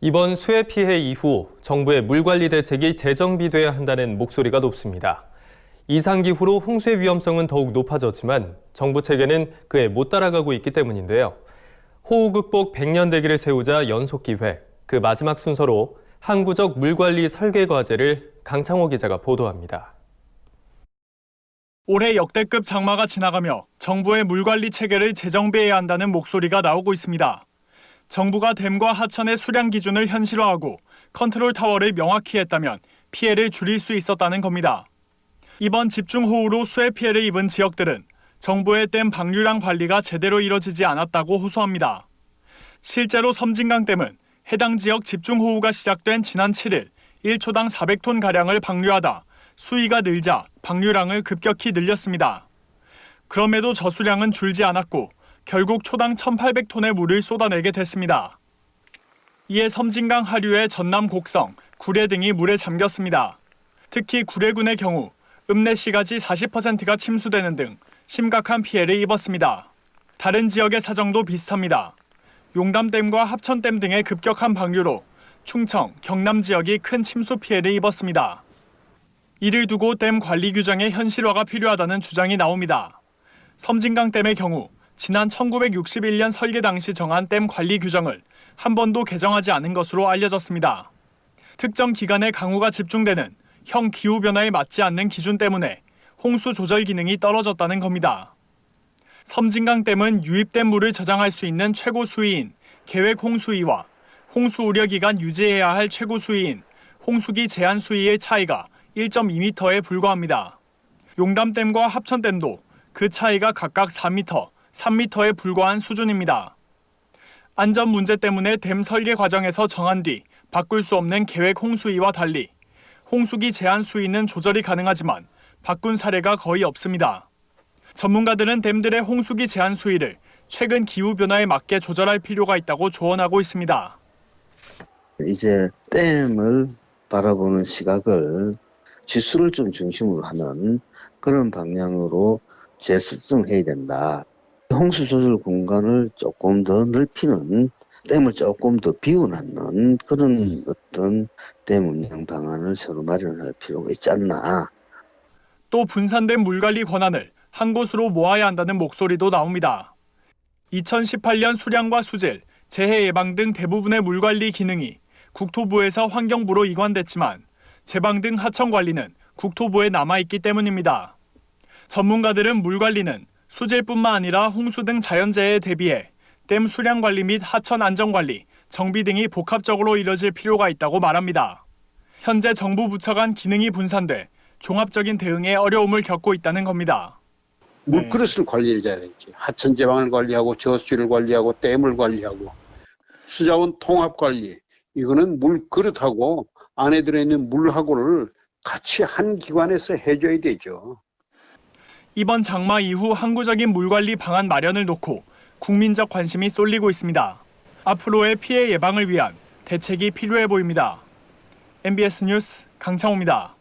이번 수해 피해 이후 정부의 물관리 대책이 재정비돼야 한다는 목소리가 높습니다. 이상기후로 홍수의 위험성은 더욱 높아졌지만 정부 체계는 그에 못 따라가고 있기 때문인데요. 호우 극복 100년 대기를 세우자 연속기획, 그 마지막 순서로 항구적 물관리 설계 과제를 강창호 기자가 보도합니다. 올해 역대급 장마가 지나가며 정부의 물관리 체계를 재정비해야 한다는 목소리가 나오고 있습니다. 정부가 댐과 하천의 수량 기준을 현실화하고 컨트롤 타워를 명확히 했다면 피해를 줄일 수 있었다는 겁니다. 이번 집중호우로 수해 피해를 입은 지역들은 정부의 댐 방류량 관리가 제대로 이뤄지지 않았다고 호소합니다. 실제로 섬진강댐은 해당 지역 집중호우가 시작된 지난 7일 1초당 400톤가량을 방류하다 수위가 늘자 방류량을 급격히 늘렸습니다. 그럼에도 저수량은 줄지 않았고 결국 초당 1,800톤의 물을 쏟아내게 됐습니다. 이에 섬진강 하류의 전남 곡성, 구례 등이 물에 잠겼습니다. 특히 구례군의 경우 읍내시가지 40%가 침수되는 등 심각한 피해를 입었습니다. 다른 지역의 사정도 비슷합니다. 용담댐과 합천댐 등의 급격한 방류로 충청, 경남 지역이 큰 침수 피해를 입었습니다. 이를 두고 댐 관리 규정의 현실화가 필요하다는 주장이 나옵니다. 섬진강댐의 경우 지난 1961년 설계 당시 정한 댐 관리 규정을 한 번도 개정하지 않은 것으로 알려졌습니다. 특정 기간에 강우가 집중되는 형 기후변화에 맞지 않는 기준 때문에 홍수 조절 기능이 떨어졌다는 겁니다. 섬진강댐은 유입된 물을 저장할 수 있는 최고 수위인 계획 홍수위와 홍수 우려 기간 유지해야 할 최고 수위인 홍수기 제한 수위의 차이가 1.2m에 불과합니다. 용담댐과 합천댐도 그 차이가 각각 4m, 3m에 불과한 수준입니다. 안전 문제 때문에 댐 설계 과정에서 정한 뒤 바꿀 수 없는 계획 홍수위와 달리 홍수기 제한 수위는 조절이 가능하지만 바꾼 사례가 거의 없습니다. 전문가들은 댐들의 홍수기 제한 수위를 최근 기후변화에 맞게 조절할 필요가 있다고 조언하고 있습니다. 이제 댐을 바라보는 시각을 지수를 좀 중심으로 하는 그런 방향으로 재설정해야 된다. 홍수 조절 공간을 조금 더 넓히는, 댐을 조금 더 비워놓는 그런 어떤 댐 운영 방안을 서로 마련할 필요가 있지 않나. 또 분산된 물관리 권한을 한 곳으로 모아야 한다는 목소리도 나옵니다. 2018년 수량과 수질, 재해 예방 등 대부분의 물관리 기능이 국토부에서 환경부로 이관됐지만 제방 등 하천 관리는 국토부에 남아있기 때문입니다. 전문가들은 물관리는 수질뿐만 아니라 홍수 등 자연재해에 대비해 댐 수량 관리 및 하천 안전 관리, 정비 등이 복합적으로 이뤄질 필요가 있다고 말합니다. 현재 정부 부처 간 기능이 분산돼 종합적인 대응에 어려움을 겪고 있다는 겁니다. 물그릇을 관리를 잘했지. 하천 제방을 관리하고 저수지를 관리하고 댐을 관리하고 수자원 통합 관리. 이거는 물그릇하고 안에 들어있는 물하고를 같이 한 기관에서 해줘야 되죠. 이번 장마 이후 항구적인 물관리 방안 마련을 놓고 국민적 관심이 쏠리고 있습니다. 앞으로의 피해 예방을 위한 대책이 필요해 보입니다. MBS 뉴스 강창호입니다.